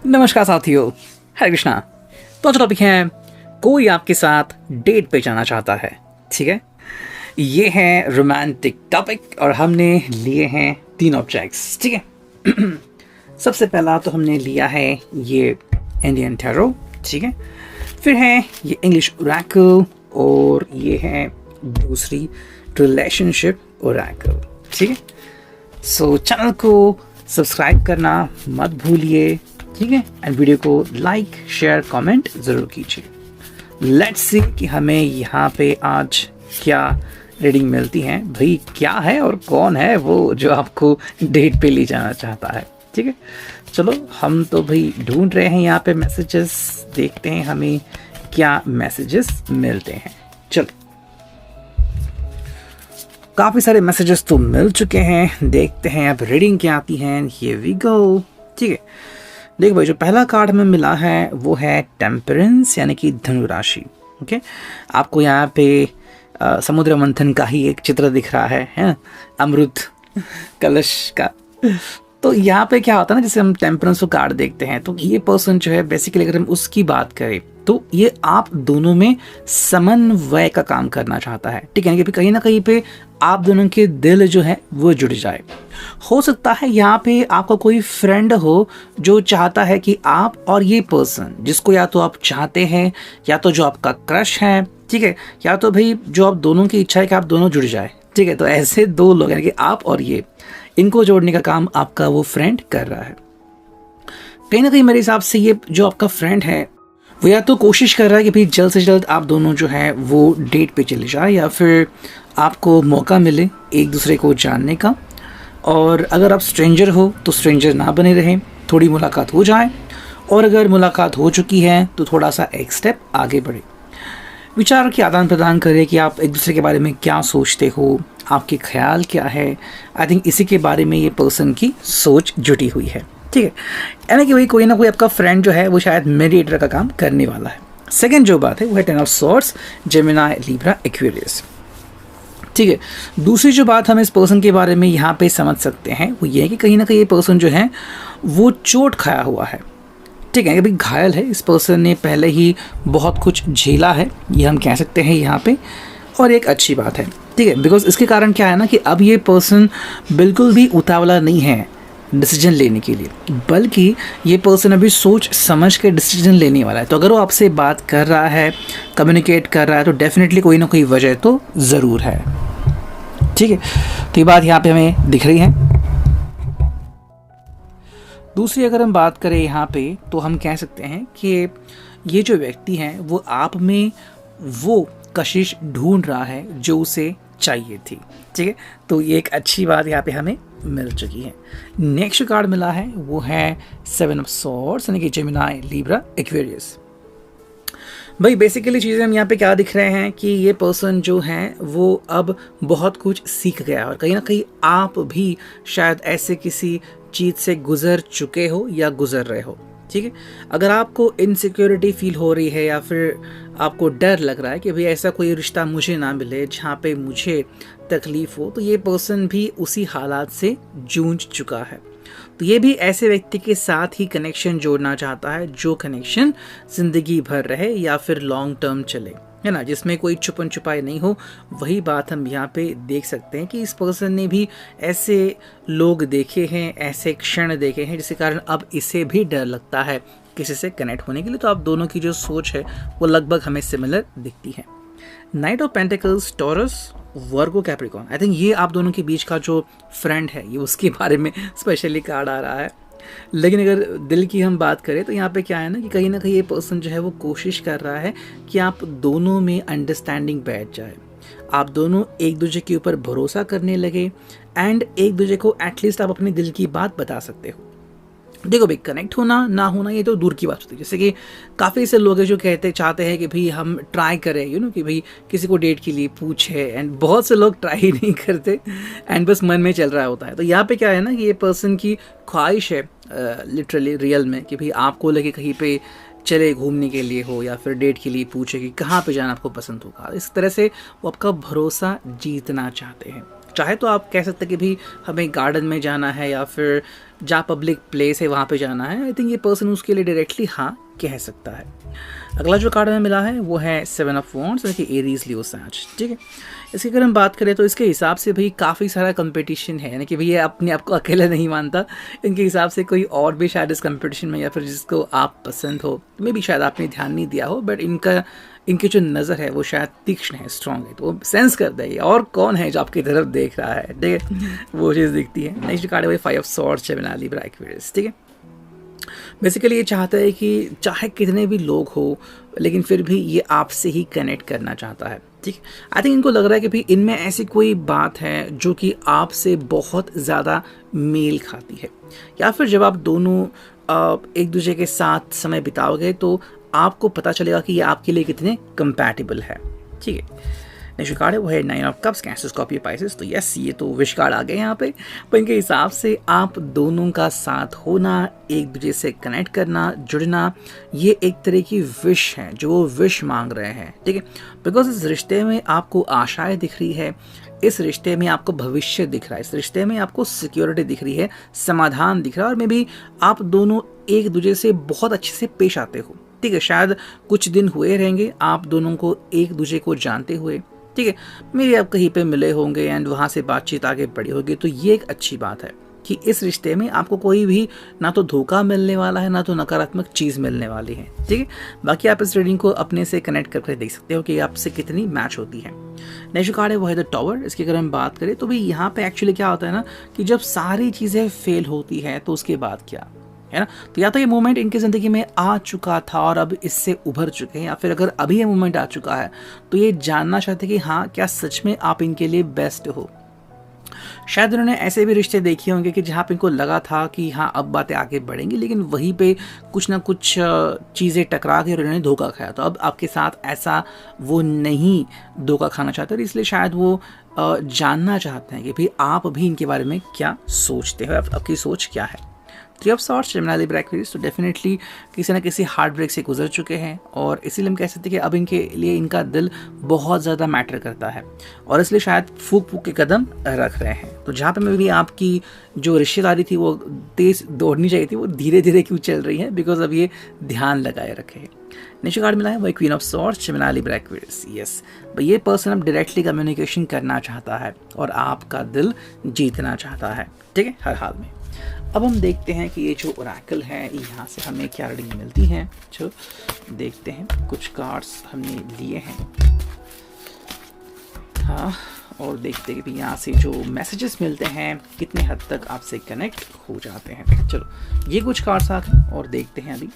नमस्कार साथियों, हरे कृष्णा। तो आज टॉपिक है कोई आपके साथ डेट पे जाना चाहता है। ठीक है, ये है रोमांटिक टॉपिक और हमने लिए हैं 3 ऑब्जेक्ट्स। ठीक है सबसे पहला तो हमने लिया है ये इंडियन टैरो। ठीक है, फिर है ये इंग्लिश ओरेकल और ये है दूसरी रिलेशनशिप ओरेकल। ठीक है, सो चैनल को सब्सक्राइब करना मत भूलिए। ठीक है, एंड वीडियो को लाइक शेयर कमेंट ज़रूर कीजिए। लेट्स सी कि हमें यहाँ पे आज क्या रीडिंग मिलती है। भाई क्या है और कौन है वो जो आपको डेट पे ले जाना चाहता है। ठीक है, चलो हम तो भाई ढूंढ रहे हैं यहाँ पे मैसेजेस, देखते हैं हमें क्या मैसेजेस मिलते हैं। चलो, काफ़ी सारे मैसेजेस तो मिल चुके हैं, देखते हैं अब रीडिंग क्या आती है। ये वी गो। ठीक है, देखो भाई, जो पहला कार्ड हमें मिला है वो है टेम्परेंस यानी कि धनु राशि। ओके, आपको यहाँ पे समुद्र मंथन का ही एक चित्र दिख रहा है अमृत कलश का। तो यहाँ पे क्या होता है ना, जैसे हम टेम्परेंस को कार्ड देखते हैं तो ये पर्सन जो है बेसिकली अगर हम उसकी बात करें तो ये आप दोनों में समन्वय का काम करना चाहता है। ठीक है, कि कहीं ना कहीं पे आप दोनों के दिल जो है वो जुड़ जाए। हो सकता है यहाँ पे आपका कोई फ्रेंड हो जो चाहता है कि आप और ये पर्सन जिसको या तो आप चाहते हैं या तो जो आपका क्रश है, ठीक है, या तो भाई जो आप दोनों की इच्छा है कि आप दोनों जुड़ जाए। ठीक है, तो ऐसे 2 लोग यानी कि आप और ये, इनको जोड़ने का काम आपका वो फ्रेंड कर रहा है। कहीं ना कहीं मेरे हिसाब से ये जो आपका फ्रेंड है वो या तो कोशिश कर रहा है कि भाई जल्द से जल्द आप दोनों जो है वो डेट पे चले जाए, या फिर आपको मौका मिले एक दूसरे को जानने का। और अगर आप स्ट्रेंजर हो तो स्ट्रेंजर ना बने रहें, थोड़ी मुलाकात हो जाए, और अगर मुलाकात हो चुकी है तो थोड़ा सा एक स्टेप आगे बढ़े, विचार के आदान प्रदान करें कि आप एक दूसरे के बारे में क्या सोचते हो, आपके ख्याल क्या है। आई थिंक इसी के बारे में ये पर्सन की सोच जुटी हुई है। ठीक है, यानी कि भाई कोई ना कोई आपका फ्रेंड जो है वो शायद मीडिएटर का काम करने वाला है। सेकंड जो बात है वो है 10 of swords, Gemini, Libra, Aquarius. ठीक है, दूसरी जो बात हम इस पर्सन के बारे में यहाँ पे समझ सकते हैं वो ये है कि कहीं ना कहीं ये पर्सन जो है वो चोट खाया हुआ है। ठीक है, अभी घायल है, इस पर्सन ने पहले ही बहुत कुछ झेला है, ये हम कह सकते हैं यहाँ पे। और एक अच्छी बात है, ठीक है, बिकॉज इसके कारण क्या है ना कि अब ये पर्सन बिल्कुल भी उतावला नहीं है डिसीजन लेने के लिए, बल्कि ये पर्सन अभी सोच समझ के डिसीजन लेने वाला है। तो अगर वो आपसे बात कर रहा है, कम्युनिकेट कर रहा है, तो डेफिनेटली कोई ना कोई वजह तो ज़रूर है। ठीक है, तो ये बात यहाँ पे हमें दिख रही है। दूसरी अगर हम बात करें यहाँ पे तो हम कह सकते हैं कि ये जो व्यक्ति है वो आप में वो कशिश ढूंढ रहा है जो उसे चाहिए थी। ठीक है, तो ये एक अच्छी बात यहाँ पे हमें मिल चुकी है। नेक्स्ट कार्ड मिला है वो है 7 ऑफ सॉर्ड्स यानी कि जेमिनी, लिब्रा, एक्वेरियस। भाई बेसिकली चीज़ें हम यहाँ पे क्या दिख रहे हैं कि ये पर्सन जो है वो अब बहुत कुछ सीख गया है, और कहीं ना कहीं आप भी शायद ऐसे किसी चीज़ से गुजर चुके हो या गुजर रहे हो। ठीक है, अगर आपको इनसिक्योरिटी फील हो रही है या फिर आपको डर लग रहा है कि भाई ऐसा कोई रिश्ता मुझे ना मिले जहाँ पे मुझे तकलीफ़ हो, तो ये पर्सन भी उसी हालात से जूझ चुका है। तो ये भी ऐसे व्यक्ति के साथ ही कनेक्शन जोड़ना चाहता है जो कनेक्शन ज़िंदगी भर रहे या फिर लॉन्ग टर्म चले, है ना, जिसमें कोई छुपन छुपाई नहीं हो। वही बात हम यहाँ पे देख सकते हैं कि इस पर्सन ने भी ऐसे लोग देखे हैं, ऐसे क्षण देखे हैं जिसके कारण अब इसे भी डर लगता है किसी से कनेक्ट होने के लिए। तो आप दोनों की जो सोच है वो लगभग हमें सिमिलर दिखती है। Night of pentacles, taurus, Virgo, Capricorn. I think ये आप दोनों के बीच का जो फ्रेंड है ये उसके बारे में स्पेशली कार्ड आ रहा है। लेकिन अगर दिल की हम बात करें तो यहाँ पे क्या है ना कि ये पर्सन जो है वो कोशिश कर रहा है कि आप दोनों में अंडरस्टैंडिंग बैठ जाए, आप दोनों एक दूसरे के ऊपर भरोसा करने लगे, एंड एक दूसरे को एटलीस्ट आप अपने दिल की बात बता सकते हो। देखो भाई, कनेक्ट होना ना होना ये तो दूर की बात होती है। जैसे कि काफ़ी ऐसे लोग हैं जो चाहते हैं कि भाई हम ट्राई करें, कि भाई किसी को डेट के लिए पूछे, एंड बहुत से लोग ट्राई ही नहीं करते एंड बस मन में चल रहा होता है। तो यहाँ पे क्या है ना कि ये पर्सन की ख्वाहिश है लिटरली रियल में कि भाई आपको लगे कहीं पे चले घूमने के लिए हो या फिर डेट के लिए पूछे कि कहाँ पे जाना आपको पसंद होगा। इस तरह से वो आपका भरोसा जीतना चाहते हैं। चाहे तो आप कह सकते हैं कि भी हमें गार्डन में जाना है या फिर जहाँ पब्लिक प्लेस है वहाँ पे जाना है। आई थिंक ये पर्सन उसके लिए डायरेक्टली हाँ कह सकता है। अगला जो कार्ड हमें मिला है वो है 7 ऑफ वॉन्ड्स, यानी कि एरीज लियो सैज। ठीक है, इसकी अगर हम बात करें तो इसके हिसाब से भाई काफ़ी सारा कंपटीशन है, यानी कि भाई ये अपने आप को अकेला नहीं मानता, इनके हिसाब से कोई और भी शायद इस कंपटीशन में या फिर जिसको आप पसंद हो, मे भी शायद आपने ध्यान नहीं दिया हो, बट इनकी जो नज़र है वो शायद तीक्ष्ण है, स्ट्रॉन्ग है, तो वो सेंस करता है और कौन है जो आपकी तरफ देख रहा है। ठीक है, वो चीज़ दिखती है। नेक्स्ट कार्ड है 5 of swords, Gemini, Libra, Aquarius. ठीक है, बेसिकली ये चाहता है कि चाहे कितने भी लोग हो लेकिन फिर भी ये आपसे ही कनेक्ट करना चाहता है। ठीक है, आई थिंक इनको लग रहा है कि भाई इनमें ऐसी कोई बात है जो कि आपसे बहुत ज़्यादा मेल खाती है, या फिर जब आप दोनों एक दूसरे के साथ समय बिताओगे तो आपको पता चलेगा कि ये आपके लिए कितने कंपैटिबल है। ठीक है, नेक्स्ट कार्ड है वो है 9 of cups, cancer, Scorpio, Pisces. तो यस, ये तो विश कार्ड आ गए यहाँ पे। पर इनके हिसाब से आप दोनों का साथ होना, एक दूसरे से कनेक्ट करना, जुड़ना, ये एक तरह की विश है जो वो विश मांग रहे हैं। ठीक है, बिकॉज इस रिश्ते में आपको आशाएं दिख रही है, इस रिश्ते में आपको भविष्य दिख रहा है, इस रिश्ते में आपको सिक्योरिटी दिख रही है, समाधान दिख रहा है, और मे भी आप दोनों एक दूसरे से बहुत अच्छे से पेश आते हो। ठीक है, शायद कुछ दिन हुए रहेंगे आप दोनों को एक दूसरे को जानते हुए। ठीक है, मेरे आप कहीं पे मिले होंगे एंड वहाँ से बातचीत आगे बढ़ी होगी, तो ये एक अच्छी बात है कि इस रिश्ते में आपको कोई भी ना तो धोखा मिलने वाला है ना तो नकारात्मक चीज़ मिलने वाली है। ठीक है, बाकी आप इस रीडिंग को अपने से कनेक्ट करके देख सकते हो कि आपसे कितनी मैच होती है। नेक्स्ट कार्ड है वो है द टॉवर। इसकी अगर हम बात करें तो भाई यहाँ पे एक्चुअली क्या होता है ना कि जब सारी चीज़ें फेल होती है तो उसके बाद क्या है ना, तो या तो ये मोमेंट इनकी ज़िंदगी में आ चुका था और अब इससे उभर चुके हैं, या फिर अगर अभी ये मोमेंट आ चुका है तो ये जानना चाहते हैं कि हाँ क्या सच में आप इनके लिए बेस्ट हो। शायद उन्होंने ऐसे भी रिश्ते देखे होंगे कि जहाँ पे इनको लगा था कि हाँ अब बातें आगे बढ़ेंगी, लेकिन वहीं पे कुछ ना कुछ चीज़ें टकरा गई और उन्होंने धोखा खाया। तो अब आपके साथ ऐसा वो नहीं धोखा खाना चाहते, और इसलिए शायद वो जानना चाहते हैं कि भाई आप भी इनके बारे में क्या सोचते हो, आपकी सोच क्या है। 3 of swords, Gemini, Libra, Aquarius. तो डेफिनेटली किसी ना किसी हार्ट ब्रेक से गुजर चुके हैं और इसीलिए हम कह सकते हैं कि अब इनके लिए इनका दिल बहुत ज़्यादा मैटर करता है और इसलिए शायद फूक फूक के कदम रख रहे हैं। तो जहाँ पे मैं भी आपकी जो रिश्तेदारी थी वो तेज़ दौड़नी चाहिए थी, वो धीरे धीरे क्यों चल रही है, बिकॉज अब ये ध्यान लगाए रखे हैं। नेक्स्ट कार्ड मिला है वही queen of swords, Gemini, Libra, Aquarius. Yes, ये पर्सन अब डायरेक्टली कम्युनिकेशन करना चाहता है और आपका दिल जीतना चाहता है। ठीक है, हर हाल में। अब हम देखते हैं कि ये जो ओरेकल है यहाँ से हमें क्या रीडिंग मिलती है। जो देखते हैं, कुछ कार्ड्स हमने लिए हैं, हाँ, और देखते हैं कि यहाँ से जो मैसेजेस मिलते हैं कितने हद तक आपसे कनेक्ट हो जाते हैं। चलो ये कुछ कार्ड्स आ गए और देखते हैं। अभी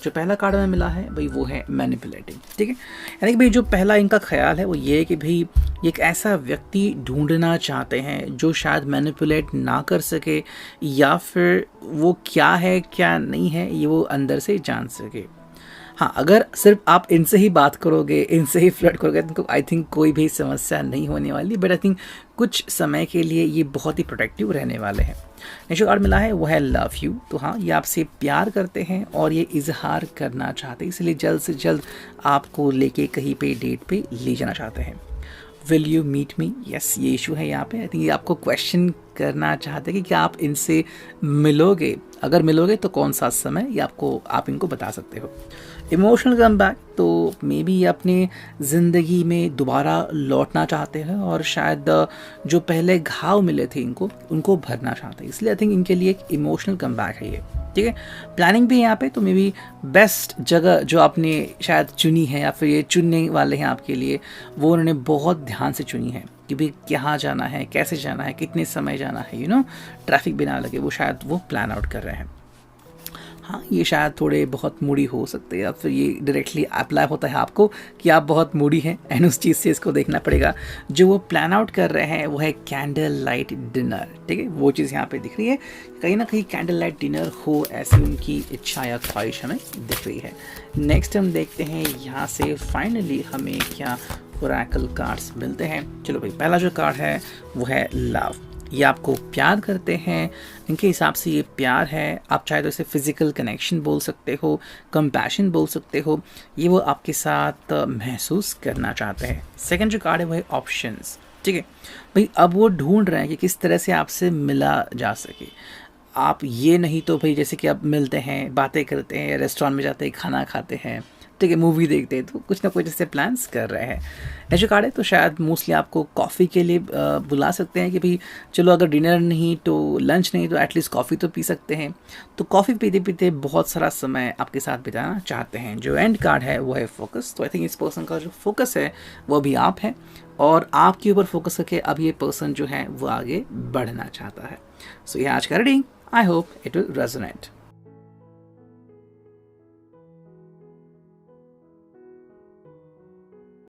जो पहला कार्ड हमें मिला है भाई वो है मैनिपुलेटिंग। ठीक है, यानी कि भाई जो पहला इनका ख्याल है वो ये है कि भाई एक ऐसा व्यक्ति ढूंढना चाहते हैं जो शायद मैनिपुलेट ना कर सके, या फिर वो क्या है क्या नहीं है ये वो अंदर से जान सके। हाँ, अगर सिर्फ आप इनसे ही बात करोगे, इनसे ही फ्लर्ट करोगे तो आई थिंक कोई भी समस्या नहीं होने वाली, बट आई थिंक कुछ समय के लिए ये बहुत ही प्रोटेक्टिव रहने वाले हैं। नेक्स्ट कार्ड मिला है वो है लव यू। तो हाँ, ये आपसे प्यार करते हैं और ये इजहार करना चाहते हैं, इसलिए जल्द से जल्द आपको लेके कहीं पे डेट पे ले जाना चाहते हैं। Will you meet me? Yes, ये इशू है यहाँ पे। आई थिंक ये आपको क्वेश्चन करना चाहते हैं कि क्या आप इनसे मिलोगे, अगर मिलोगे तो कौन सा समय, ये आप इनको बता सकते हो। इमोशनल कम बैक, तो मे बी ये अपनी ज़िंदगी में दोबारा लौटना चाहते हैं और शायद जो पहले घाव मिले थे इनको, उनको भरना चाहते हैं, इसलिए आई थिंक इनके लिए एक इमोशनल कम बैक है ये। ठीक है, प्लानिंग भी यहाँ पे, तो मे बी बेस्ट जगह जो आपने शायद चुनी है या फिर ये चुनने वाले हैं आपके लिए, वो उन्होंने बहुत ध्यान से चुनी है कि भाई कहाँ जाना है, कैसे जाना है, कितने समय जाना है, ट्रैफिक भी ना लगे, वो शायद वो प्लान आउट कर रहे हैं। हाँ, ये शायद थोड़े बहुत मूडी हो सकते हैं, या फिर ये डायरेक्टली अप्लाई होता है आपको कि आप बहुत मूडी हैं, एंड उस चीज़ से इसको देखना पड़ेगा। जो वो प्लान आउट कर रहे हैं वो है कैंडल लाइट डिनर। ठीक है, वो चीज़ यहाँ पे दिख रही है, कहीं ना कहीं कैंडल लाइट डिनर हो ऐसी उनकी इच्छा या ख्वाहिश हमें दिख रही है। नेक्स्ट हम देखते हैं यहाँ से फाइनली हमें क्या ओरेकल कार्ड्स मिलते हैं। चलो भाई, पहला जो कार्ड है वो है लव। ये आपको प्यार करते हैं, इनके हिसाब से ये प्यार है। आप चाहे तो इसे फिजिकल कनेक्शन बोल सकते हो, कंपैशन बोल सकते हो, ये वो आपके साथ महसूस करना चाहते हैं। सेकंड जो कार्ड है वो है ऑप्शंस। ठीक है भाई। अब वो ढूंढ रहे हैं कि किस तरह से आपसे मिला जा सके। आप ये नहीं तो भाई जैसे कि आप मिलते हैं, बातें करते हैं, रेस्टोरेंट में जाते हैं, खाना खाते हैं, ठीक है, मूवी देखते हैं, तो कुछ ना कुछ ऐसे प्लान्स कर रहे हैं। नेचर कार्ड है तो शायद मोस्टली आपको कॉफ़ी के लिए बुला सकते हैं कि भाई चलो अगर डिनर नहीं तो लंच नहीं तो एटलीस्ट कॉफ़ी तो पी सकते हैं। तो कॉफ़ी पीते पीते बहुत सारा समय आपके साथ बिताना चाहते हैं। जो एंड कार्ड है वो है फोकस। तो आई थिंक इस पर्सन का जो फोकस है वो भी आप है, और आपके ऊपर फोकस करके अब ये पर्सन जो है वो आगे बढ़ना चाहता है। सो ये आज का reading, I hope it will resonate.